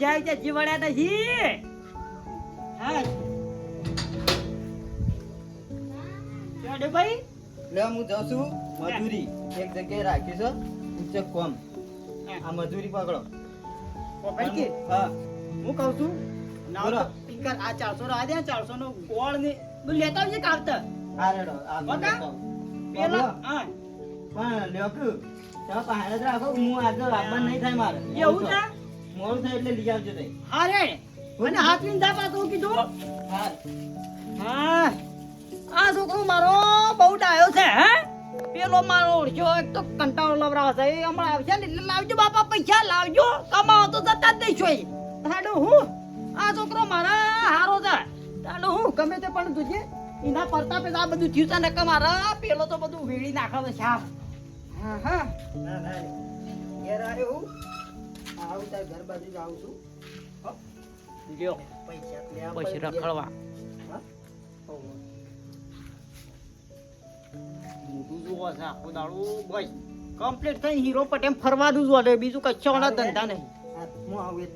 જાય છે જીવડ્યા નથી. હા ચાડે ભાઈ લે હું જાઉં છું મજૂરી એક જગ્યાએ રાખી છે ઉચ્ચક કોમ આ મજૂરી પકડો ભાઈ કે હા હું કહું છું બોલો. ના પિંકર આ 400 રા દે 400 નો ગોળ ને તું લેતા આવજે કાવતર આ રેડો આ બકા? બતાવો. પેલા હા પણ લ્યો કે તમે પાસે જ રાખો હું આજે રાખવાનું નહીં થાય મારે એવું છે મોડું થાય એટલે લઈ આવજો તઈ અરે મને હાથ વિન દા પાછું કીધું હા હા આ છોકરો મારો બહુ ડાયો છે હે પેલો મારો ઓળખ્યો એક તો કંટાળો લવરાવ છે એ હમણાં આવશે ને એટલે લાવજો બાપા પૈસા લાવજો કમાવો તો જતા જ નહીં જોઈ તાડો હું આ છોકરો મારા હારો છે તાડો હું ગમે તે પણ તુજે એના પરતાપે આ બધું થયું છે ને કે મારા પેલો તો બધું વેડી નાખે છે સાફ હા હા ના ના ઘેર આવ્યો હું આવું તાર ઘર બાજુ જ આવું છું લ્યો પૈસા લેવા બસ પડે. રખડવા હા? મોટું જોવા છે આખો દાડો બસ કમ્પ્લીટ થઈ હીરો પટેમ ફરવાનું જ વાલે બીજું કચ્છો વાળા ધંધા નહીં હા, હું આવું એ.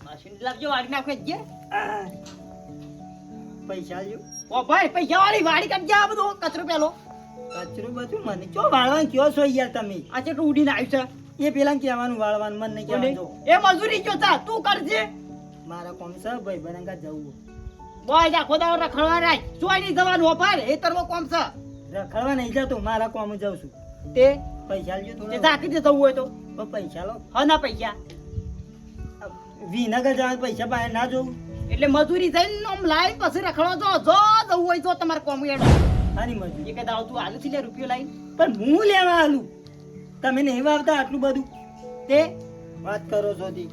મશીન લાવજો વાળી નાખે જે પૈસા લ્યો ઓ ભાઈ પૈસા વાળી વાળી કાઢજે આ બધો કચરો પેલો કચરું બધું મને ચો વાળવાનું કયો છો યાર તમે આ ચેટલું ઉડીને આવ્યું એ પેલા કહેવાનું વાળવાનું મન નહીં છે કહેવાનું એ મજૂરી જોતા તું કરજે મારા કોમ છે ભાઈ બનંગા જવું બોય આખો દાડો રખડવા રાખ જોઈ નહીં જવાનું ઓપાર એ તરવો કોમ છે રખડવા નહીં જતો મારા કોમ જાઉં છું તે પૈસા લ્યો તે થોડા ઝાકી દે જવું હોય તો તો પૈસા લો હા ના પૈસા વિનગર જવા પૈસા પાસે ના જોવું એટલે મજૂરી થઈને આમ લાઈ પછી રખડવા જો જવું હોય તો તમારે કોમ એડો આની મજૂરી એ કે દાવ તું આલુ થી લે રૂપિયો લાઈ પણ હું લેવા આલું તમે નહીં વાવતા આટલું બધું તે વાત કરો છો તી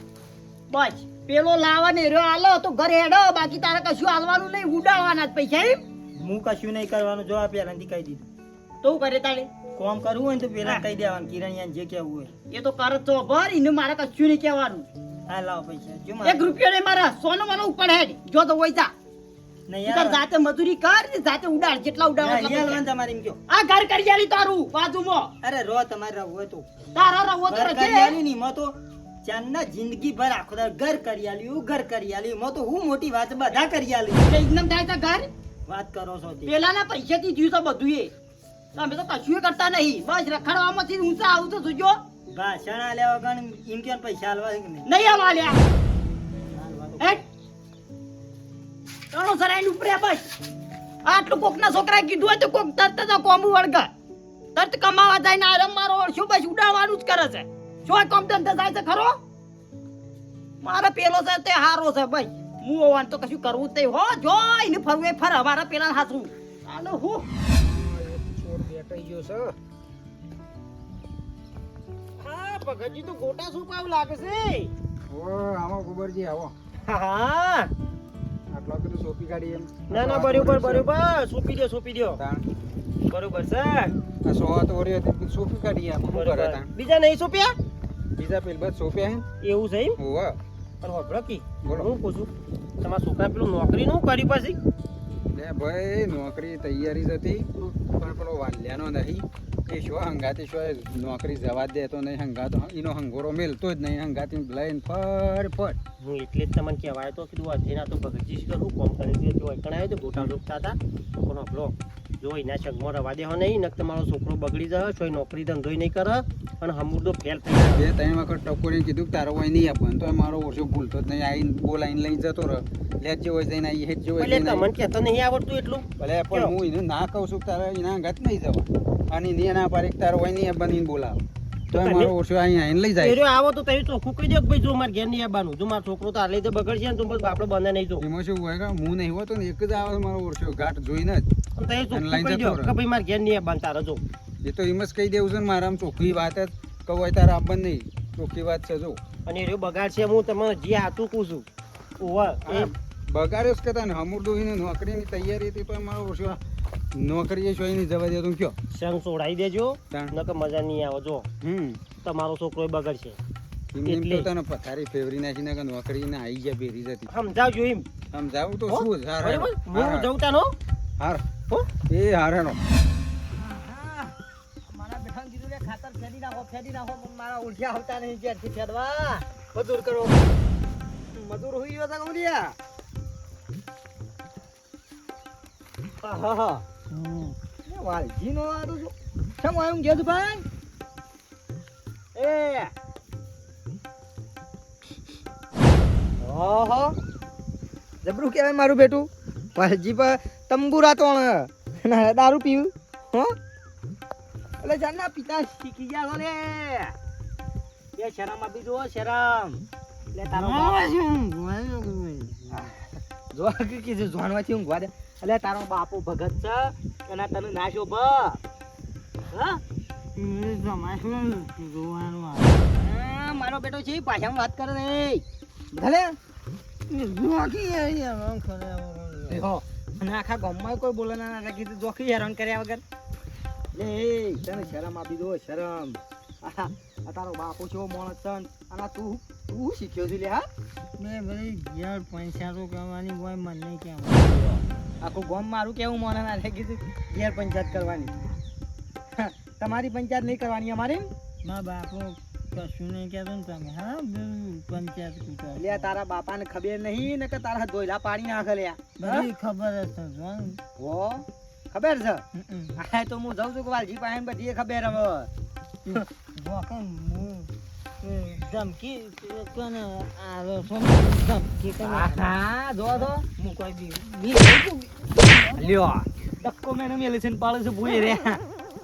બસ પેલો લાવા ને રહ્યો આલો તો ઘરે હેડો બાકી તારે કશું આલવાનું નહીં ઉડાડવાના જ પૈસા એમ હું કશું નહીં કરવાનું જો આ પહેલાથી કહી દીધું તો હું કરે તારે કોમ કરવું હોય ને તો પેલા હા. કહી દેવાનું કિરણિયાને જે કહેવું હોય એ તો કરત તો ભર એને મારે કશું નહીં કહેવાનું હા લાવો પૈસા જો એક રૂપિયો નહીં મારા સોનો મને ઉપર હેડ જો તો હોય જા નહીં તું તાર યાર જાતે મજૂરી કર ને જાતે ઉડાડ જેટલા ઉડાડવા નહીં એટલા હાલવાનું પૈસા. તમારે એમ કહો આ ઘર કરિયાલી તારું બાજુમાં અરે રો તમારે રહવું હોય તો તારા રવો તો ઘર રજે કરિયાલી ની માં તો ચાંદના જિંદગી ભર આખો દાડો ઘર કરિયાલી ઘર કરિયાલી માં તો હું મોટી વાત બધા કરિયાલી એટલે એકદમ થાય તો ઘર વાત કરો છો તે પેલાના પૈસાથી થયું તો બધું એ તમે તો કશું કરતા નહીં બસ રખડવામાંથી ઊંચા આવું તો સુજો ભાષણ આલ્યા વગર એમ કે પૈસા આલવા છે કે નહીં નહીં આવાલ્યા હાલવા દો. હેટ ત્રણો સરાઈ ઉપરે બસ આટલું કોકના છોકરાએ કીધું હોય તો કોક તરત જ કોમ વળગા તરત કમાવા જાય ને આરામ મારો શું બસ ઉડાડવાનું જ કરે છે શું કોમ ધંધા જાય છે ખરો મારા પેલો છે તે હારો છે ભાઈ હું હોવાનું તો કશું કરવું જ નહીં હો જો એને ફરવું એ ફર અમારા પેલા હાથું આનો હું છોડ બેટાઈ ગયો છે હા ભગતજી તો ગોટા શું પાવ લાગે છે ઓ આવો ગોબરજી આવો હા આટલો બધું સોપી કાઢી એમ ના ના બરોબર બરોબર સોંપી દો તાણ બરોબર છે આ સો તો ઓરી હતી બધું સોપી કાઢી આમ શું કરે તાણ બીજા નહીં સોંપ્યા બીજા પેલ બસ સોપ્યા હે એવું છે એમ હોવા પણ હોભળો કી બોલો. હું પૂછું તમારા છોકરા પેલું નોકરી નું કરી પછી લે ભાઈ નોકરી તૈયારી જ હતી પણ પેલો વાલ્યાનો નહીં એ શું હંગાતી શું નોકરી જવા જ દેતો નહીં હંગાતો એનો હંગોરો મેલતો જ નહીં હંગાતી લઈને ફટ હું એટલે જ તમને કહેવાય તો કીધું અધેના તો ભગતજી કરું કોમ કરી દે કણાયો તો ગોટા રોકતા હતા પણ હોભળો જો એના શગમાં રવા દેવો નહીં નક તમારો છોકરો બગડી જાય કોઈ નોકરી ધંધોય નહીં કરે અને હમુરદો ફેલ થઈ જાય બે ત્રણ વખત ટકોરી કીધું કે તારો હોય નહીં આપવાનું તો મારો ઓછો ભૂલતો જ નહીં આવીને બોલાઈને લઈને જતો રહે લે જે હોય જઈને આવી હેજ જે હોય એટલે જઈને તમને કહેતો નહીં આવડતું એટલું ભલે પણ હું એને ના કહું છું કે તારે એના અંગાત નહીં જવા અને એને ના પાડે કે તારો હોય નહીં બનીને બોલાવો તો મારો ઓછો અહીં આવીને લઈ જાય આવો તો તમે ચોખ્ખું કહી દો કે ભાઈ જો મારે ઘેર નહીં આવવાનું જો મારો છોકરો તો આટલે તો બગડશે ને તો બસ આપણે બંને નહીં જો એમાં શું હોય કે હું નહીં હોતો ને એક જ આવે મારો ઓછો ઘાટ જોઈને જ તમે ચોખ્ખું લઈને કહી દો જતો રહે. કે ભાઈ મારે ઘેર નહીં આવવાનું તારે જો એ તો એમ જ કહી દેવું છે ને મારા આમ ચોખ્ખી વાત જ કહું હોય તારે આપવાનું નહીં ચોખ્ખી વાત છે જો અને એ બગાડ છે હું તમને જે હાથું કહું છું ઓવા એ બગાડ્યો જ કહેતા ને હમુરદો એની નોકરીની તૈયારી હતી તો મારો ઓછો નોકરીએ શું નહીં જવા દે તું કયો સંગ છોડાઈ દેજો તાણ. નકર મજા નહીં આવે જો તમારો છોકરો બગડશે એમને એમ એટલે. તો તને પથારી ફેવરી નાખીને કે નોકરીને આવી ગયા બેરી જતી સમજાવજો એમ સમજાવું તો હો? શું જ હાર બરાબર હું હાર જઉં તાનો હાર હો એ હારેનો મારા બેઠા કીધું લે ખાતર ફેરી નાખો પણ મારા ઉઠ્યા આવતા નહીં જ્યારથી ફેરવા મજૂર કરો મજૂર હોઈ ગયો તા કમરિયા આહા વાલજી નો આ તો કેમ આવ્યું કે ભાઈ એ ઓહો જબરું કહેવાય મારું બેટું વાલજી પર તંબુરા તોણ ના દારૂ પીવું હો એટલે જાનના પિતા શીખી ગયા લે એ શરમ આપી દો શરમ લે તારો જો કે જે જોનવાથી ઊંઘવા દે એટલે તારો બાપુ ભગત છે અને તને ના શોભ હા મારો બેટો છે પાછા વાત કરે ને ભલે અને આખા ગામમાં કોઈ બોલે ના રાખી જોખી હેરાન કર્યા વગર લે તને શરમ આપી દો શરમ આ તારો બાપુ છો માણસ છે અને તું શીખ્યો છે લે હા મેં ભાઈ ઘેર પૈસા તો કરવાની હોય મને નહીં કેમ આખું ગામ મારું કેવું મને ના રાખી ઘેર પંચાયત કરવાની તમારી પંચાયત નહીં કરવાની અમારી મારા બાપુ કશું નહીં કહેતો ને તમે હા પંચાયત લે તારા બાપાને ખબર નહીં ને કે તારા ધોઈલા પાડી નાખે લે બધી ખબર હશે હો ખબર છે હા તો હું જાઉં છું કે વાલજી પાસે બધી ખબર હવે ધમકી કોને આલો ધમકી કોને હા જો તો હું કોઈ બી લ્યો ડક્કો મેને મેલે છે પાળે છે ભૂઈ રે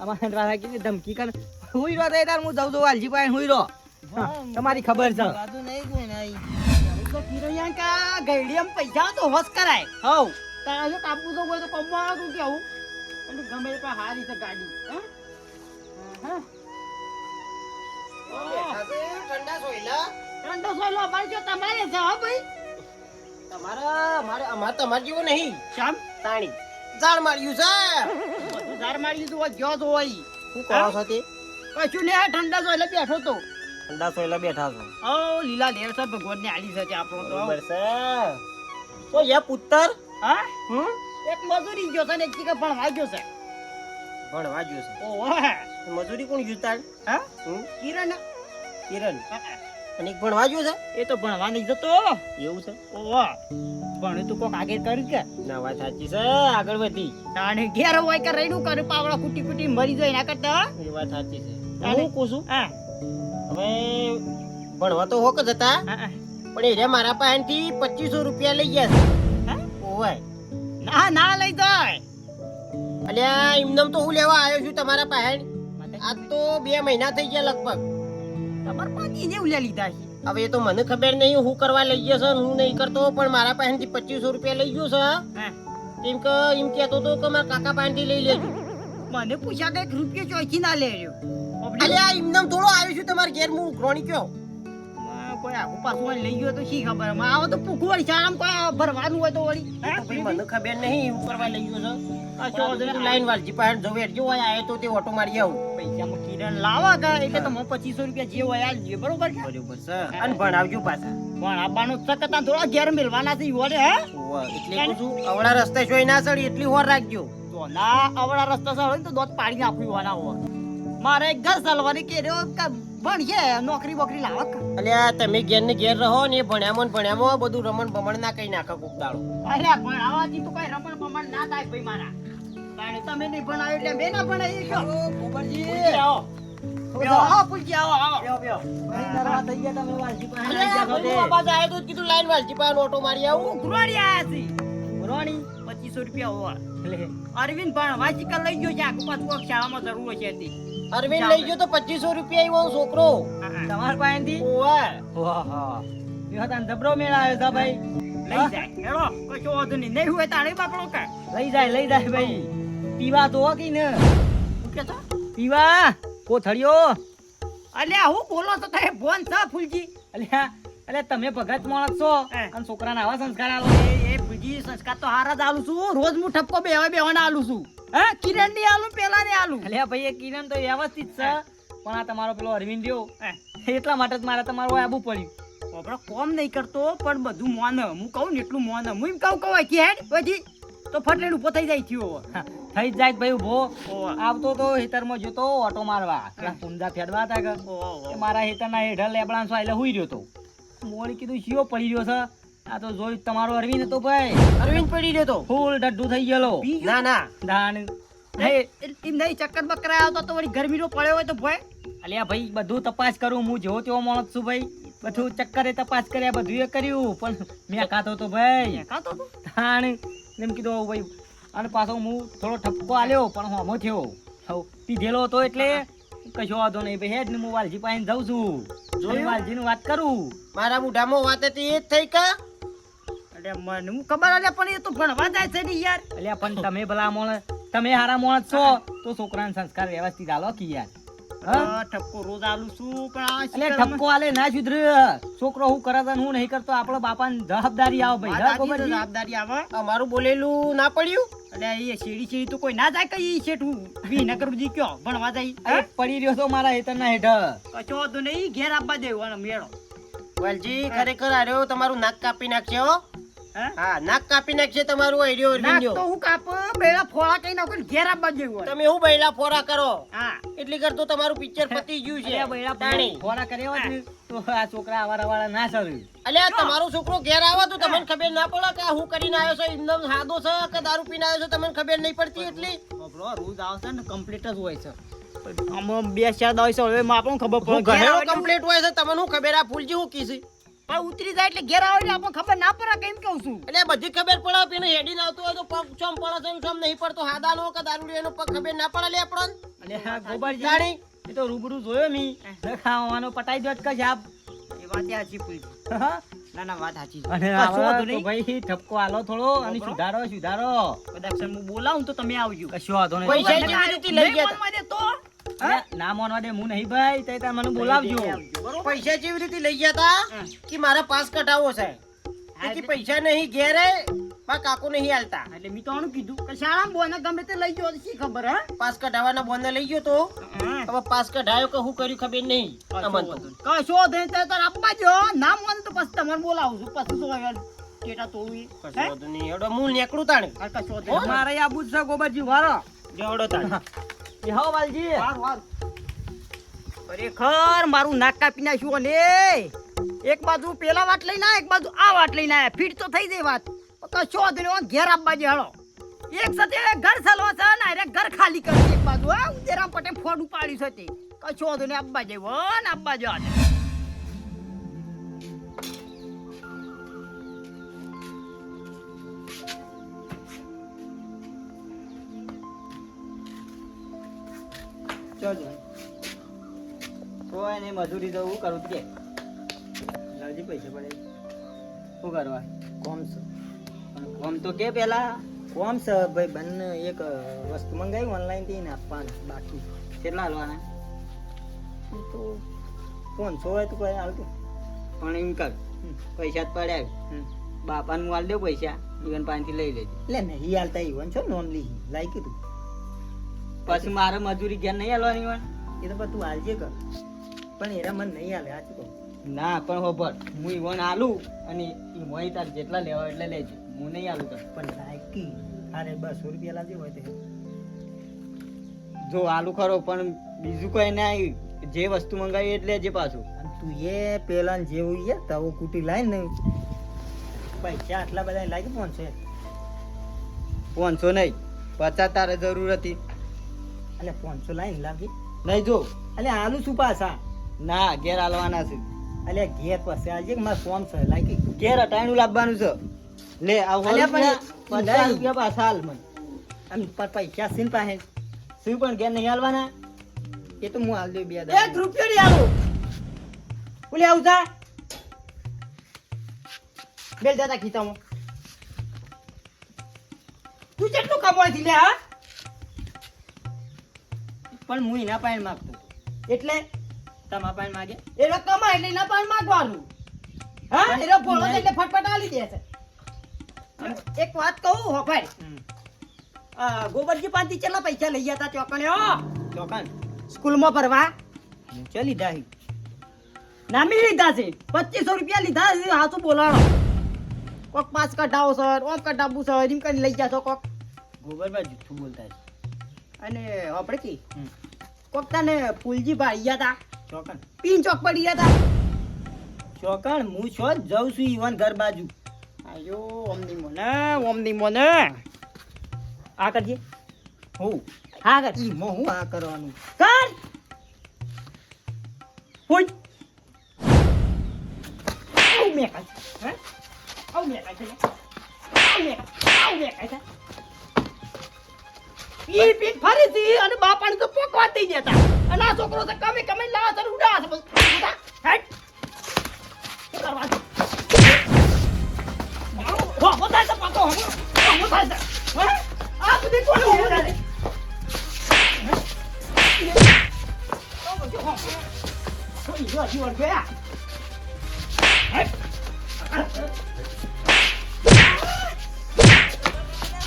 અમારે રાધા કીધી ધમકી કર હુઈ રો તાર હું જાઉં છું વાલજી પાસે હુઈ રો તમારી ખબર છે વાતું નહીં કોઈ નહીં તો કિરણિયા ગઈડીમ પૈસા તો હોશ કરાય હવ તારા જો કાપુ તો કોઈ તો કમવા તું કેવું અને ગમે તો હારી છે ગાડી હા ઠંડા સોયલો અમારે જો તમારે છે હો ભાઈ અમારે તમારે જેવો નહીં શામ તાણી ઝાડ માર્યું છે બધું ઝાડ માર્યું તું ગયો તો હોય શું કહો છો તે કશું ને ઠંડા સોયલા બેઠો તો ઠંડા સોયલા બેઠા છો ઓ લીલા લેર છે ભગવાન ની આલી છે આપણો તો બરાબર છે તો યે પુત્ર હા એક મજૂરી ગયો છે ને એક જગ્યા ભણવા ગયો છે ઓહો મજૂરી કોણ ગયું હા કિરણ અને એક ભણવા ગયો છે એ તો ભણવા નહીં જતો એવું છે ઓહો ભણે તું કોક આગળ કર્યું કે ના વાત સાચી છે આગળ વધી તાણે ઘેર હોય કે રઈનું કરે પાવડા કુટી કુટી મરી જાય ના કરતા એ વાત સાચી છે હું પૂછું હા હવે ભણવા તો હોક જ હતા પણ એ રે મારા પાસેથી 2500 રૂપિયા લઈ ગયા છે ઓહો ના લઈ જાય અલ્યા એમનેમ તો હું લેવા આવ્યો છું તમારા પાસે આજ તો 2 મહિના થઈ ગયા લગભગ તમાર પાછી ને ઉલ્યા લીધા છે હવે એ તો મને ખબર નહીં હું કરવા લઈ ગયો છે હું નહીં કરતો પણ મારા પાસેથી 2500 રૂપિયા લઈ ગયો છે એમ કહેતો તો કે મારા કાકા પાસેથી લઈ લેજો મને પૂછ્યા કે રૂપિયા ચોથી ના લેજો અલ્યા એમનેમ થોડો આવ્યો છું તમારા ઘેર હું ગ્રોણી કયો કોઈ આગુ પાછું લઈ ગયો તો શી ખબર આવો તો પૂખું વળી ચામ કોઈ ભરવાનું હોય તો વળી મને ખબર નહીં હું કરવા લઈ ગયો છે લાઈન વાળજી પાસે જવે જો હોય આયો તો તે ઓટો મારી આવું પૈસામાં કિરણ લાવા કા એટલે તમે 2500 રૂપિયા જે હોય આલજો બરોબર છે અને ભણાવજો પાછા ભણાવવાનું સકતા થોડા ઘેર મેલવાના છે ઈવડે હે એટલે કહું અવળા રસ્તે જોઈ ના સડી એટલી હોર રાખજો તો ના અવળા રસ્તા સડે તો દોત પાડી નાખવી હોના હો મારે એક ઘર ચાલવાની કેર્યો ભણશે નોકરી બોકરી લાવક અલ્યા તમે ઘેર ને ઘેર રહો ને ભણ્યામાં બધું રમણ ભમણ ના કઈ નાખો કોક દાડો અરે ભણાવાથી તો કઈ રમણ ભમણ ના થાય ભાઈ મારા કારણ તમે નહીં ભણાવ્યો એટલે મેં ના ભણાવી છો ગોબરજી આવો આવો પૂછી આવો બેઓ ભાઈ નરવા થઈ ગયા તમે વાલજી પાસે ગયા છો તે બાબા આયો તો કીધું લાઈન વાલજી પાસે ઓટો મારી આવું ગુરાડી આયા છે ગુરાણી 2500 રૂપિયા હોવા એટલે અરવિંદ પણ વાંચી લઈ ગયો છે આખું પાછું શાળામાં જરૂર છે તે અરવિંદ લઈ ગયો તો 2500 રૂપિયા એવો છોકરો તમાર પાસેથી ઓવા વાહ યો તાન જબરો મેળ આવ્યો છે ભાઈ લઈ જાય હેડો કશો વાંધો નહીં હોય તાણે બાપડો કે લઈ જાય ભાઈ પીવા તો કે ને હું કે તો પીવા કોથળિયો અલ્યા હું બોલો તો તારે બોન છે ફૂલજી અલ્યા તમે ભગત માણસ છો અને છોકરાને આવા સંસ્કાર આલો એ ફૂલજી સંસ્કાર તો હારા જ આલું છું રોજ હું ઠપકો બેવાના આલું છું હા કિરણ ની આલુ પેલા ને આલુ અલ્યા ભાઈ એ કિરણ તો વ્યવસ્થિત છે પણ આ તમારો પેલો અરવિંદ રહ્યો એટલા માટે જ મારે તમારું આબુ પડ્યું આપણો કોમ નહીં કરતો પણ બધું મોન હું કહું ને એટલું મોન હું એમ કહું કે હેડ પછી તો તો ફટલેન ઉભો થઈ જાય થયો હા, થઈ જ જાય કે ભાઈ ઊભો ઓવા. આવતો તો હેતરમાં જોતો ઓટો મારવા પેલા પુંજા ફેડવા હતા કે એ મારા હેતરના હેઠળ લેબડાં સો એટલે હુઈ રહ્યો તો મોડી કીધું શિયો પડી રહ્યો છે આ તો જોઈ તમારો અરવિંદ હતો ભાઈ અરવિંદ પડી રહ્યો તો ફૂલ ડડ્ડુ થઈ ગયેલો ના ના દાણ એમ નહીં ચક્કર બક્કર આવ્યો તો વળી ગરમીનો પડ્યો હોય તો ભય અલ્યા ભાઈ બધું તપાસ કરું હું જેવો તેવો માણસ છું ભાઈ બધું ચક્કરે તપાસ કર્યા બધું એ કર્યું પણ મેં ખાતો તો ભાઈ કાતો તો તાણ એમ કીધું ભાઈ અને પાછો હું થોડો ઠપકો આલ્યો પણ હું હમો થયો હવ પીધેલો હતો એટલે કશો વાંધો નહીં ભાઈ હેડ ને હું વાલજી પાસે જાઉં છું વાલજી વાત કરું મારા મોઢામાં વાત હતી એ જ થઈ કા અરે મને હું ખબર અલ્યા પણ એ તો ભણવા જાય છે ને યાર અલ્યા પણ તમે ભલા માણસ તમે હારા માણસ છો તો છોકરાને સંસ્કાર વ્યવસ્થિત આલો કે યાર હા ઠપકો રોજ આલું છું પણ આ એટલે ઠપકો આલે ના સુધરે છોકરો હું કરે છે ને હું નહીં કરતો આપણો બાપાની જવાબદારી આવે ભાઈ હા, ગોબરજી? જવાબદારી આવે અમારું બોલેલું ના પડ્યું એટલે એ શેડી તો કોઈ ના જાય કઈ શેઠું વિનગરજી કયો ભણવા જાય અરે પડી રહ્યો છો મારા હેતરના હેઠળ કશો વાંધો નહીં ઘેર આપવા દેવું અને મેળો વાલજી ખરેખર આર્યો તમારું નાક કાપી નાખશે હો હે? હા નાક કાપી નાખશે તમારું આઈડિયો ના અરવિંદ્યો તો હું કાપ બેડા ફોડા કઈ નાખું ને ઘેર આપવા જેવું હોય. તમે હું બૈલા ફોરા કરો હા એટલી કરતો તમારું પિક્ચર પતી ગયું છે અલ્યા બૈરા તાણી. ફોરા કર્યા હોત ને તો આ છોકરા આવારા ના સર્યું અલ્યા તમારો છોકરો ઘેર આવે તો તમને ખબર ના પડે કે આ હું કરીને આવ્યો છો એકદમ સાદો છે કે દારૂ પીને આવ્યો છો તમને ખબર નહીં પડતી એટલી બાપરો, રોજ આવશે ને કમ્પ્લીટ જ હોય છે આમાં બે ચાર દાવ છે હવે આપણને ખબર હું પડે ઘેર ઘરેણો આવે એટલે- કમ્પ્લીટ હોય છે તમને શું ખબર આ ફૂલજી હું કીધી પણ ઉતરી જાય એટલે ઘેર આવે એટલે આપણને ખબર ના પડે કેમ કહું છું એટલે બધી ખબર પડે પેલું હેડીને આવતું હોય તો પગ ચોમ પડે છે ને ચોમ નહીં પડતો હાદાનો કે દારૂડિયાનો પગ ખબર ના પડે લે આપણને અલ્યા ગોબરજી જાણી એ તો રૂબરૂ જોયો મી ખાવાનો પટાઈ દો કે સાહેબ એ વાત સાચી પૂરી ના ના વાત સાચી છે. અને કશો વાંધો આવા તો નહીં. ભાઈ ઠપકો આલો થોડો અને બરોબર. સુધારો કદાચ હું બોલાવું તો તમે આવજો કશો વાંધો નહીં પૈસા નહીં જેવી રીતે લઈ ગયા માનવા દે તો અલ્યા, ના માનવા દે હું નહીં ભાઈ તઈ તાર મને બોલાવજો બરોબર પૈસા જેવી રીતે લઈ ગયા તા હા. કે મારા પાસ કઢાવો છે કે પૈસા નહીં ઘેરે પા કાકુ નહીં હાલતા એટલે મેં તો આનું કીધું કે શાળામાં બોને ગમે તે લઈ ગયો તો શી ખબર હે પાસ કઢાવાના બોને લઈ ગયો તો હવે પાસ કઢાયો કે હું કર્યું ખબર નહીં અમન તો. કશો દે તે તાર આપવા જો ના મને તો પછી તમારે બોલાવું છું પછી તો હવે ટેટા તોડવી કશો વાંધો નહીં હેડો હું નીકળું તાણે કશો દે મારે આબુ જ છે ગોબરજી વારો હેડો તાણે હો વાલજી ખરેખર મારું નાક કાપી નાખ્યું ને એક બાજુ પેલા વાટ લઈને આયા, એક બાજુ આ વાટ લઈને આયા. ફીટ તો થઈ જાય વાત પણ કશો વાંધો નહીં, ઘેર આપવા જે હાલો એક સાથે ઘર સલવા છે ને અરે ઘર ખાલી કરી એક બાજુ હા ઉદેરામ પટે ફોડ ઉપાડ્યું છે તે કશો વાંધો નહીં આપવા જેવો ને આપવા જો કોઈ નહીં મજૂરી તો હું કરું કે લાવજી પૈસા પડે શું કરવા કોમ છે કોમ તો કે પેલા કોમ છે ભાઈ બંને એક વસ્તુ મંગાવી ઓનલાઈન થી ને આપવાના બાકી કેટલા હાલવાના તો 500 હોય તો કોઈ હાલતું પણ એમ કર પૈસા જ પડ્યા બાપાનું હાલ દે પૈસા ઈવન પાસેથી લઈ લેજે એટલે નહીં હાલતા ઈવન છો નોન લી લાઈ કીધું પછી મારે મજૂરી ઘેર નહીં હાલવાની ઈવન એ તો પણ તું હાલજે કર પણ એરા મને નહીં હાલે આ શું ના પણ હોભર હું ઈવન આલું અને ઈ મોય તાર જેટલા લેવા એટલે લેજે હું નહીં આલું કર પણ લાયકી અરે 200 રૂપિયા લાગે હોય તે જો આલુ ખરો પણ બીજું કોઈ નહીં જે વસ્તુ મંગાવી એટલે જે પાછું અને તું એ પેલા જેવું એ તવો કુટી લાઈ ને પૈસા આટલા બધા લાગી 500 500 નહીં 50 તારે જરૂર હતી એટલે 500 લાઈન લાગી નહીં જો એટલે આલુ શું પાછા ના ઘેર હાલવાના છે એટલે ઘેર પાસે આજે મારે ફોન છે લાગી ઘેર અટાણું લાવવાનું છે લે આ અલ્યા પણ એ- 50 રૂપિયા પાછા હાલ મને અને પર પૈસા સીન પાસે શું પણ ઘેર નહીં હાલવાના એ તો હું હાલ દઉં 2 1 રૂપિયો નહીં આલું બોલે આવતા બેલ દાદા ખીતામાં તું કેટલું કમાઈ લે હા પણ હું એના પાસે માંગતો એટલે તમારા પાસે માંગે એટલે કમાય એટલે એના પાસે માંગવાનું હા એટલે બોલો એટલે ફટફટ આલી દે છે એક વાત કહું હો ભાઈ ગોબરજી પાસેથી કેટલા પૈસા લઈ ગયા હતા ચોકણે ચોકણ સ્કૂલમાં ભરવા ચા લીધા છે નામી લીધા છે 2500 રૂપિયા લીધા છે હાથું બોલાણો કોક 5 કઢાવો સર ઓમ કઢાવું સર એમ કરીને લઈ ગયા છો કોક ગોબરભાઈ જૂઠું બોલતા છે. અને આપણે કી કોક તને ફૂલજી ભાઈ ગયા તા ચોકન પીન ચોક પડી ગયા તા ચોકન હું છો જ જઉં છું ઈવન ઘર બાજુ. આયો ઓમની મોને આ કરજે હું હા કર ઈ મો હું આ કરવાનું. કર હોય આવ મે કાઈ હે આવ મે કાઈ ઈ પીન ફરીથી અને બાપાને તો પોકવા દઈ દેતા અને આ છોકરો તો કમે લાવ તને ઉડા છે બસ ઉડા હેટ શું કરવા છે હો બોલાય તો પાકો હો બોલાય તો હે આ બધી કોણ બોલાય રે જીવન ગયા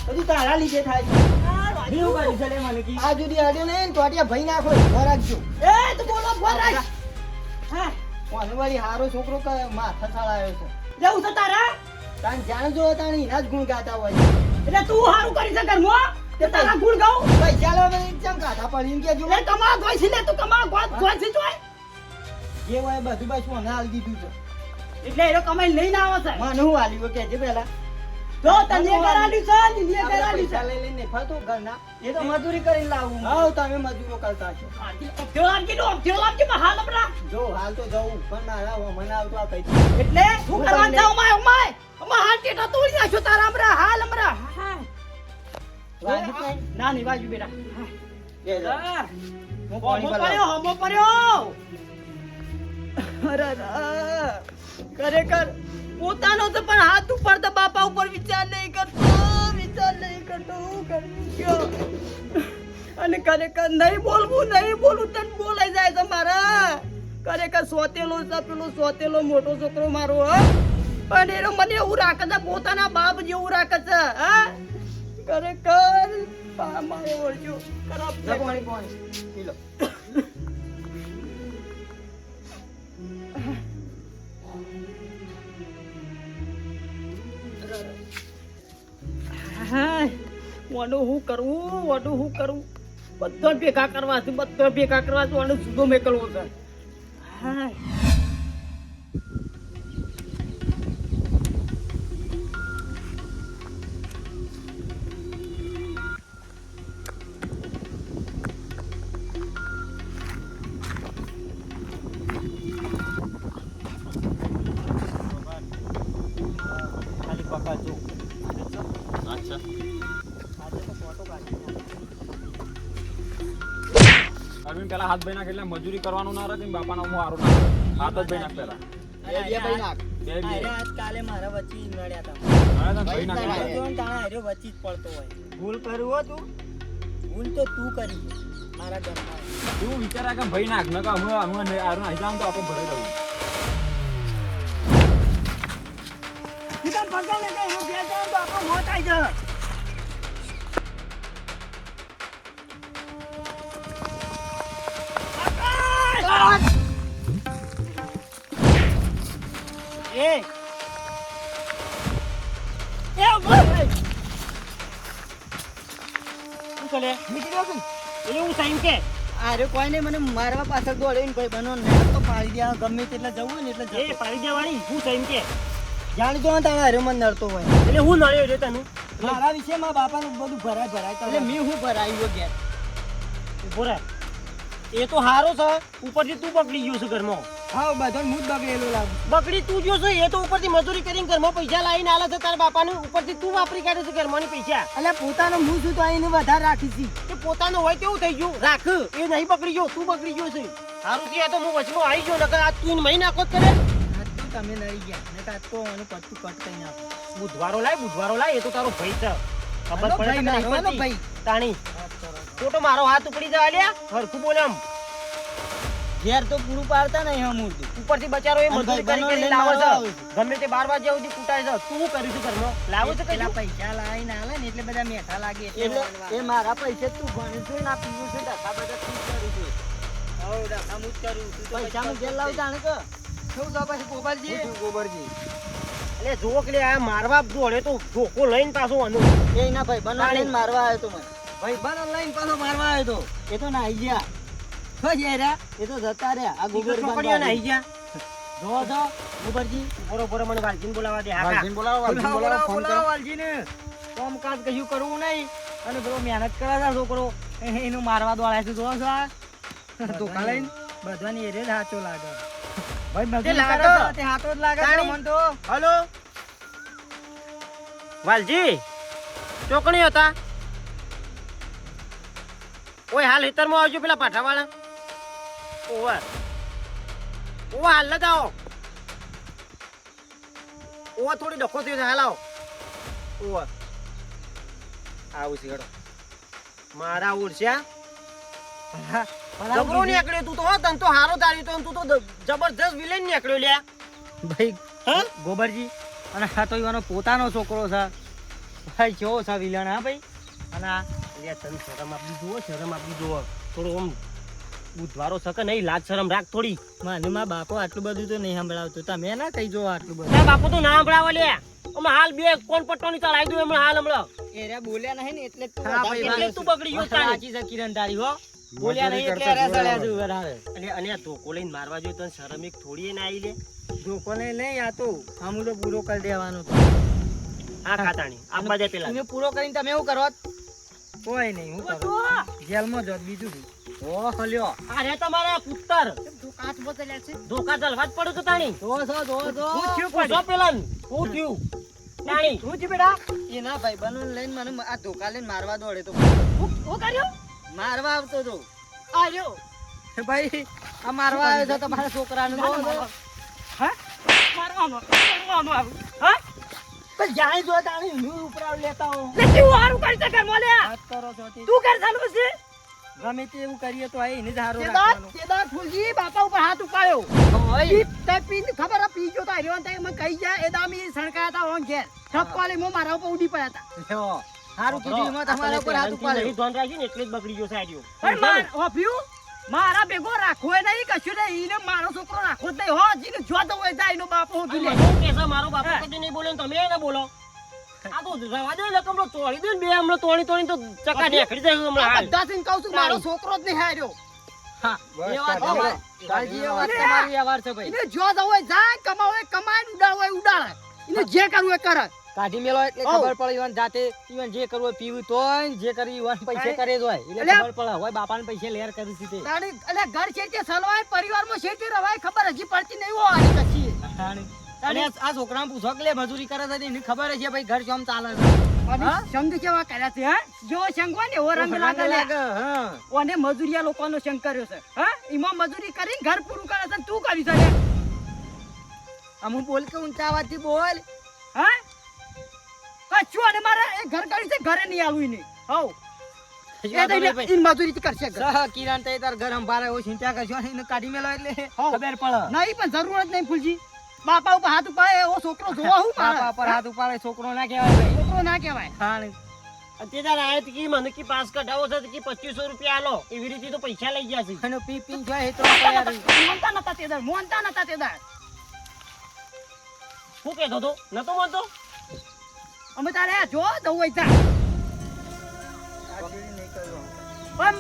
બધું તારા લીધે થાય છે. શું કર્યું છે લે મને કી? આ જુદી આડ્યો ને ટોટિયા ભઈ નાખો ઘર રાખજો. એ તો બોલો ફરાય હા કોને વાળી હારો છોકરો કે માથા સાળાયો છે. જવું છે તારા તાન જાણજો તાણ એના જ ગુણ ગાતા હોય. એટલે તું હારું કરી છે ઘરમાં તે તારા ગુણ ગાઉં પૈસા લો ને ચમ કાઢા પડી એમ કેજો. એ કમા ગોઈ છે લે તું કમા ગોઈ છે જોય જે હોય બધું પાછું મને હાલ દીધું છે. એટલે એનો કમાઈ લઈને આવે છે મને હું હાલ્યું કેજે પેલા. જો તને કરાલી છે લીએ કરાલી છે પૈસા લઈ લઈને ફરતો ઘરના. એ તો મજૂરી કરીને લાવું. હાવ તમે મજૂરો કરતા છો. તેલ આપજે માં હાલ આપડા જો હાલ તો જવું પણ મારા મને આવતો આ કઈ એટલે હું કરવા જાઉં માય અમાય અમા હાલ ટેટા તોડી નાખ્યો તારા હમરા હાલ હમરા ના ની બાજુ બેટા હું હમો પડ્યો અરે ખરેખર પોતાનો તો પણ હાથ ઉપર તો બાપા ઉપર વિચાર નહીં કરતો હું કરી ગયો અને ખરેખર નહીં બોલવું તને બોલાઈ જાય છે મારા ખરેખર સોતેલો છે પેલો સોતેલો મોટો છોકરો મારો પણ એનો મને એવું રાખે છે પોતાના બાપ જેવું રાખે છે હા ખરેખર મારો ઓળખ્યો ખરાબ છે. પાણી પી લો. હાય, વાંડો હું કરવું બધા ભેગા કરવા છે વાંડો સુધો મેકલવો છે હાય ખાલી પકડજો. અરવિંદ પેલા હાથ ભાઈ નાખ એટલે મજૂરી કરવાનું ના રાખે બાપાનો હું હારું ના હાથ જ ભાઈ નાખ પેલા બે બે કાલે મારા વચ્ચે નડ્યા હતા. હવે તો ભાઈ નાખ તારા જોન તારા હાર્યો વચ્ચે જ પડતો હોય. ભૂલ કર્યું હો તું? ભૂલ તો તું કરી છે મારા ઘરમાં. તું વિચારા કે ભાઈ નાખ નકા હું હારું આવી જાઉં તો આપણે ભરે રહું. સીધા ભગવાન ને કહે હું બે જાઉં તો આપણો મોત આવી જાય એ શું કરે નીકળ્યો તું? એટલે હું સાઈન કે અરે કોઈ નહીં મને મારવા પાછળ દોડ્યો ભાઈ બનો ને તો પાડી દે ગમે તેટલા જવું હોય ને એટલે એ પાડી દેવાની હું સાઈન કે જાણતો ને તારા હારે મને નડતો હોય. એટલે હું નળ્યો છે તને મારા વિશે મારા બાપાનું બધું ભરાય એટલે મેં હું ભરાયું ઘેર. ઉભો રહે એ તો હારો છે ઉપરથી તું પકડી ગયો છે ઘરમાં હા બધો હું જ બગડેલો લાગુ. બકડી તું જો છે એ તો ઉપરથી મજૂરી કરીને ઘરમાં પૈસા લાવીને આલે છે તારા બાપાને ઉપરથી તું વાપરી કાઢે છે ઘરમાંની પૈસા એટલે પોતાનો હું છું તો એને વધારે રાખી છી. એ પોતાનો હોય કેવું થઈ ગયું રાખ એ નહીં પકડી ગયો તું પકડી ગયો છે સારું થયું તો હું વચમાં આવી ગયો નકર આ તું મહી નાખો જ કરે તમે નડી ગયા ને કાચ તો આનું પટ્ટું કટ કરી નાખો. બુધવારો લાય એ તો તારો ભાઈ છે ખબર હાલો પડે ભાઈ, કે નહીં હાલો પડતી? ભાઈ. તાણી તો મારો હાથ ઉપડી જાય લ્યા હરખું બોલે આમ ઘેર તો પૂરું પાડતા નહીં હમું તું. ઉપરથી બચારો એ અને મજૂરી ભાઈ કરી બનો લાવે લઈને આવે છે ગમે તે 12 વાગ્યા સુધી કૂટાય છે તું શું કર્યું છે ઘરમાં લાવો છે પેલા કઈ પૈસા લાવીને આલે ને એટલે બધા મેઠા લાગે એટલે એ મારા પૈસા તું ભણી છે ને આ પીવું છે ડખા બધા તું કર્યું છે. હવ ડખા મુજ કર્યું તું તો પૈસા પૈસા ઘેર લાવતા ને કે શું તો પછી ગોબરજી એટલે જુઓ કે આ મારવા દોડે તો ધોકો લઈને પાછો અનુ એના ભાઈબંધો લઈને મારવા આવ્યો તો મને ભાઈબંધો લઈને પાછો મારવા આવ્યો તો એ તો નાઈ ગયા તો જ્યાં એ તો જતા રહ્યા આ ગોબર ચોકડીઓ નાઈ ગયા જો જો ગોબરજી બરોબર મને વાલજીને બોલાવા દે હા વાલજીને બોલાવો, વાલજીને બોલાવો, ફોન કરો. વાલજીને કામકાજ કશું કરવું નહીં અને પેલો મહેનત કરે છે છોકરો એનું મારવા દોડાય છે જો છો ધોકા લઈને બધાની એરે જ હાચો લાગે ભાઈ મજૂરી તે લાગે. કરે છે, તે હાથો જ લાગે છે તાણી. મન તો હલો વાલજી ચોકણી હતા ઓય હાલ હિતરમાં આવજો પેલા પાઠાવાળા ઓવર ઓવા હાલ જ આવો ઓવા થોડી ડખો થયો છે હાલ આવો ઓવા આવું છે હેડો મારા ઓળશ્યા જબરો નીકળ્યો તું તો હો તન તો હારો તારી તો તું તો જબરજસ્ત વિલેન નીકળ્યો લ્યા ભાઈ હા ગોબરજી અને આ તો એનો પોતાનો છોકરો છે ભાઈ કેવો છે વિલણ હા ભાઈ અને આ લે તને શરમ આપી જુઓ થોડું આમ બુધવારો શકે નહીં લાજ શરમ રાખ થોડી મને મા બાપો આટલું બધું તો નહીં સંભળાવતું તમે ના કહી જો આટલું બધું તારા બાપુ તો ના સંભળાવે લે હમણાં હાલ બે કોણ પટ્ટોની ચડાવી દઉં હમણાં હાલ હમણાં એરા બોલ્યા નહીં ને એટલે તું હા વધારે ભાઈ, એટલે તું બગડી ગયો તાણી. સાચી છે કિરણ તારી હો બોલ્યા નહીં એટલે કરતા એરા સળ્યા જોયા તું વધારે અને આ ધોકો લઈને મારવા જોઈએ તને શરમ એક થોડી ના આવી લે જોકોને નહીં આ તો આમું તો પૂરો કરી દેવાનો તો હા ખાતાણી આપવા દે પેલા તમે પૂરો કરીને તમે એવું કરો કોઈ નહીં હું કરો જેલમાં જો બીજું ઓ હલ્યો અરે તમારા પુત્તર કાચ બદલ્યા છે ધોકા ચાલવા જ પડ્યું તો તાણી જો જો જો જો હું થયું પૂછો પેલા હું થયું તાણી હું છે બેટા એના ભાઈબંધો લઈને મને આ ધોકા લઈને મારવા દોડે તો હું કર્યો મારવા આવતો તો આયો ભાઈ આ મારવા આવ્યો છે તમારા છોકરાને જો, જો. હા મારવાનો આવ્યું હા પણ જાય જો તાણી હું ઉપરાવ લેતા હો લે તું હારું કરી શકે મોલ્યા વાત કરો છો તે. તું કર ચાલુ છે ગમે તે એવું કરીએ તો આ એને જ હારું તેદાર રાખવાનું તેદાર ફૂલજી બાપા ઉપર હાથ ઉપાડ્યો ઈ તે પીને ખબર આ પી ગયો તો આર્યો તે મને કહી જાય એ દામી સણકાયા તા ઓન ઘેર ઠપકાલે મો મારા ઉપર ઉડી પડ્યા તા લ્યો, હારું કીધું એમાં તમારા ઉપર હાથ ઉપાડ્યો નહીં ધોન રાખી ને એટલે જ બગડી ગયો સાઈડ્યો પણ માર ઓફ્યું મારા ભેગો રાખવો નહીં કશું નહીં ઈને મારો છોકરો રાખવો જ નહીં હો જીને જો તો હોય જાય એનો બાપ હું લે શું કે છે મારો બાપો કદી નહીં બોલે ને તમે ના બોલો આ તો રવા દે એટલે કમરો તોડી દે ને બે હમણાં તોડી તો ચકા નીકળી જાય હમણાં હાલ બધા સિંહ કહું છું મારો છોકરો જ નહીં હાર્યો હા બસ એ વાત કાઢી લો. કાળજી એ વાત તમારી વ્યવહાર છે ભાઈ ઈને જો તો હોય જાય કમાવે કમાય ઉડાડ હોય ઉડાડે ઈને જે કરવું એ કરે કાઢી મેલો એટલે હઉ. ખબર પડે ઈવન જાતે ઈવન જે કરવું હોય પીવું તોય ને જે કરવું ઈવન પૈસે કરે જ હોય એટલે એટલે- ખબર પડે હોય બાપાને પૈસે લેર કરી છે તે તાણી એટલે ઘર છેટે સલવાય પરિવારમાં છેટે રવાય ખબર હજી પડતી નહીં હોય આની કશી અને આ છોકરાને પૂછો કે લે મજૂરી કરે છે એને ખબર છે ભાઈ ઘર કેમ ચાલે છે અને હા? સંગ કેવા કર્યા છે હા જો સંગ હોય ને એવો રંગ લાગે લે. હા ઓને મજૂરિયા લોકોનો સંગ કર્યો છે હા એમાં મજૂરી કરીને ઘર પૂરું કરે છે તું કરી શકે અમુ બોલ કે ઊંચા અવાજથી બોલ હા કચ્છું અને મારે એ ઘર કરી છે ઘરે નહીં આવું એને હઉ એ તો એને મજૂરી કરશે ઘર. સહ કિરણ તે તાર ઘર સંભાળે હોય ચિંતા કરશો ને એને કાઢી મેલો એટલે હઉ. ખબર પડે નહીં પણ જરૂર જ નહીં ફૂલજી બાપા ઉપર હાથ ઉપાડે એવો છોકરો જોવા હું બાપા મારે પર હાથ ઉપાડે છોકરો ના કહેવાય ભાઈ છોકરો ના કહેવાય હા ને. અત્યારે આયા તી મને કી પાસ કઢાવો છે તો કી 2500 રૂપિયા આલો એવી રીતે તો પૈસા લઈ ગયા છે અને પી પી જોય એ તો તૈયાર મોનતા નતા તેદાર શું કહેતો તો નતો માનતો અમે તારે જો દઉં હોય તા આ ચીડી નહીં કરવાનો. પણ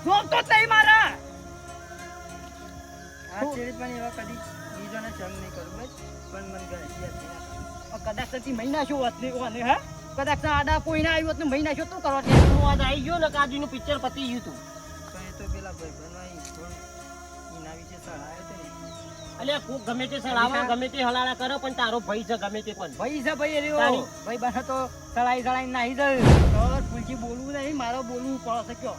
જોતો જ નહીં મારા આ ચીડી પણ એવા કદી બીજોને સંગ નહીં કરું બસ પણ મને ગણે યાદ નહીં આવે. કદાચ થી મહિના શું વાત નહીં ઓને હે કદાચ આડા કોઈ ના આવ્યો તો મહિના શું તું કરવા દે હું આજ આવી ગયો ને કાજુનું પિક્ચર પતી ગયું તું તો એ તો પેલા ભાઈ બનવાઈ થોડું એના વિશે સળાયો તો ને અલ્યા કોક ગમે તે સળાવા ગમે તે હલાળા કરે પણ તારો ભાઈ છે ગમે તે પણ ભાઈ છે ભાઈ રહ્યો તારી. ભાઈ બને તો સળાઈ નાહી જાય ખબર ફૂલજી બોલવું નહીં મારો બોલવું પડે છે કયો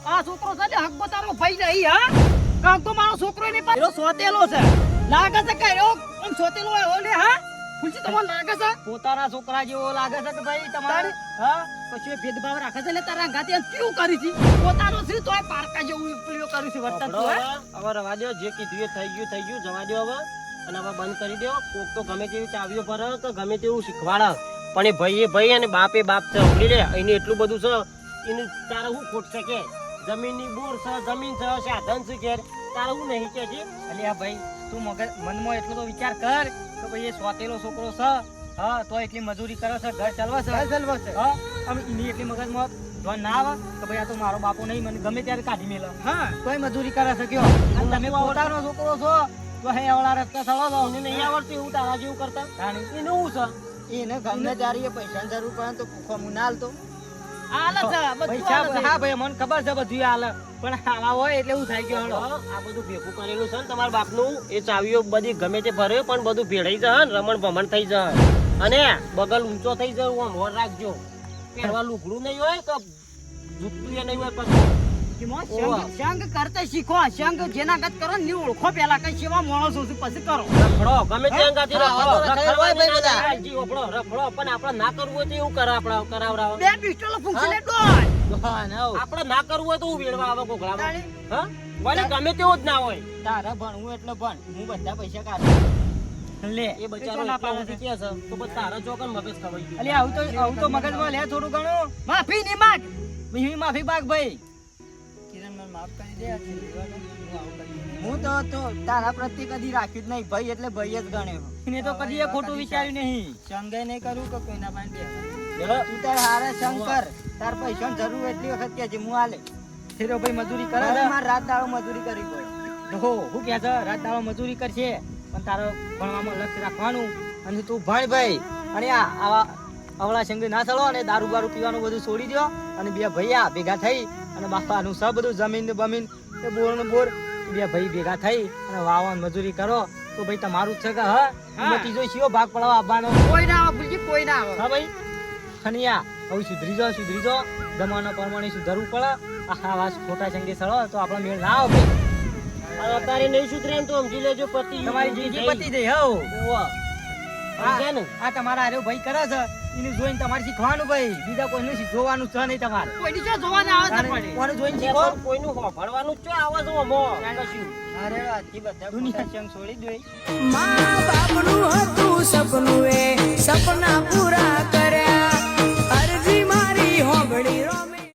આ છોકરો છે ને હક તારો ભાઈ નહીં હા કામ તો મારો છોકરો નહીં પણ સોતેલો છે લાગે છે કે એવો આમ સોતેલો હોય ઓલે હા ફૂલજી તમને લાગે છે પોતાના છોકરા જેવો લાગે છે કે ભાઈ તમારે હા પછી ભેદભાવ રાખે છે એટલે તારા ગાતે કેવું કરી છે પોતાનો છે તોય પારકા જેવું ઉપયોગ કર્યું છે વર્તન આપણો તું હે હવે રવા દો જે કીધું એ થઈ ગયું જવા દો હવે અને હવે બંધ કરી દો કોક તો ગમે તેવી ચાવીઓ ભરે કે ગમે તેવું શીખવાડે પણ એ ભાઈ અને બાપ છે ઉકળી લે એને એટલું બધું છે એને તારે શું ખોટ છે કે જમીનની બોર છે જમીન છે સાધન છે ઘેર તારે હું નહીં કે છે અલ્યા ભાઈ તું મનમાં એટલો તો વિચાર કર કે ભાઈ એ સ્વાતેલો છોકરો છે હા તો એટલી મજૂરી કરે છે ઘર ચાલવા છે હા આમ એની એટલી મગજમાં ધ્યાન ના આવે કે ભાઈ આ તો મારો બાપો નહીં મને ગમે ત્યારે કાઢી મેલે હા તોય મજૂરી કરે છે કયો અને તમે પોતાનો છોકરો છો તો હે એવડા રસ્તા ચલો છો એને નહીં આવડતું એવું તારા જેવું કરતા જાણી એનું શું છે એને ગમે ત્યારે પૈસાની જરૂર પડે તો ભૂખો હું ના હાલતો હાલે છે બધું પૈસા હાલે છે. હા ભાઈ મને ખબર છે બધું હાલે પણ આવા હોય એટલે એવું થાય કે હળો આ બધું ભેગું કરેલું છે ને તમારા બાપનું એ ચાવીઓ બધી ગમે તે ભરે પણ બધું ભેળાઈ જાય ને રમણ ભમણ થઈ જાય અને બગલ ઊંચો થઈ જાય આમ હોર રાખજો પહેરવા લુગડું નહીં હોય તો જૂતું એ નહીં હોય પછી એમાં શંખ કરતા શીખો શંખ જેના ગત કરો ને એ ઓળખો પેલા કઈ સેવા માણસો છે પછી કરો રખડો ગમે તે અંગાથી રખડો રખડવા ભાઈ બધા. રખડો પણ આપણે ના કરવું હોય તો એવું કરે આપણે કરાવડાવે બે પિસ્ટોલ ફૂંકી લે ડોય આપણે ના કરવું હોય તો હું વેડવા આવે કોકડામાં હા મને ગમે તેવો જ ના હોય તારા ભણવું એટલે ભણ હું બધા પૈસા કાઢું લે એ બચારો એટલો ઊંચી કે છે તો પછી તારા ચોકન મગજ ખવાઈ ગયું અલી આવું તો મગજમાં લે થોડું ઘણું માફી ની માંગ મિહિ માફી માગ ભાઈ કિરણ મને માફ કરી દે હું તો તારા પ્રત્યે કદી રાખ્યું જ નહીં ભાઈ એટલે ભાઈ જ ગણ્યો એને તો કદી એ ખોટું વિચાર્યું નહીં સંગે નહીં કરું કે કોઈના પાસે તું તાર હારે શંકર તાર પૈસાની જરૂર એટલી વખત કે છે હું આલે ફેરો ભાઈ મજૂરી કરે છે માર રાત દાડો મજૂરી કરવી પડે જો હું કહે છે રાત દાડો મજૂરી કરશે પણ તારો ભણવામાં લક્ષ્ય રાખવાનું અને તું ભણ ભાઈ અને આવા અવળા સંગે ના ચલો અને દારૂ બારૂ પીવાનું બધું છોડી દો અને બે ભૈયા ભેગા થઈ અને બાપાનું સબ બધું જમીન ને બમીન એ બોર ને બોર બે ભાઈ ભેગા થઈ અને વાવન મજૂરી કરો તો ભાઈ તમારું જ છે કે હા બધી જો શિયો ભાગ પડવા આવવાનો કોઈ ના આવે ભૂલજી કોઈ ના આવે હા ભાઈ ખનિયા હવે સુધરી જાઓ જમાનો પ્રમાણે સુધરવું પડે આવા ખોટા સંગે સળો તો આપણો મેળ ના આવે અને અત્યારે નહીં સુધરે ને તો સમજી લેજો પતિ તમારી જિંદગી પતી જઈ હવ સમજ્યા ને આ તમારા હારે ભાઈ કરે છે એને જોઈને તમારે શીખવાનું ભાઈ બીજા કોઈનું જોવાનું છે નહીં તમારે કોઈની જો જોવાના આવે છે પડે કોને જોઈને એ શીખો પણ કોઈનું હોભળવાનું જ આવે છે અમો કશું અરે આજથી બધા દુનિયા સંગ છોડી દે મા બાપનું હતું સપનું એ સપના પૂરા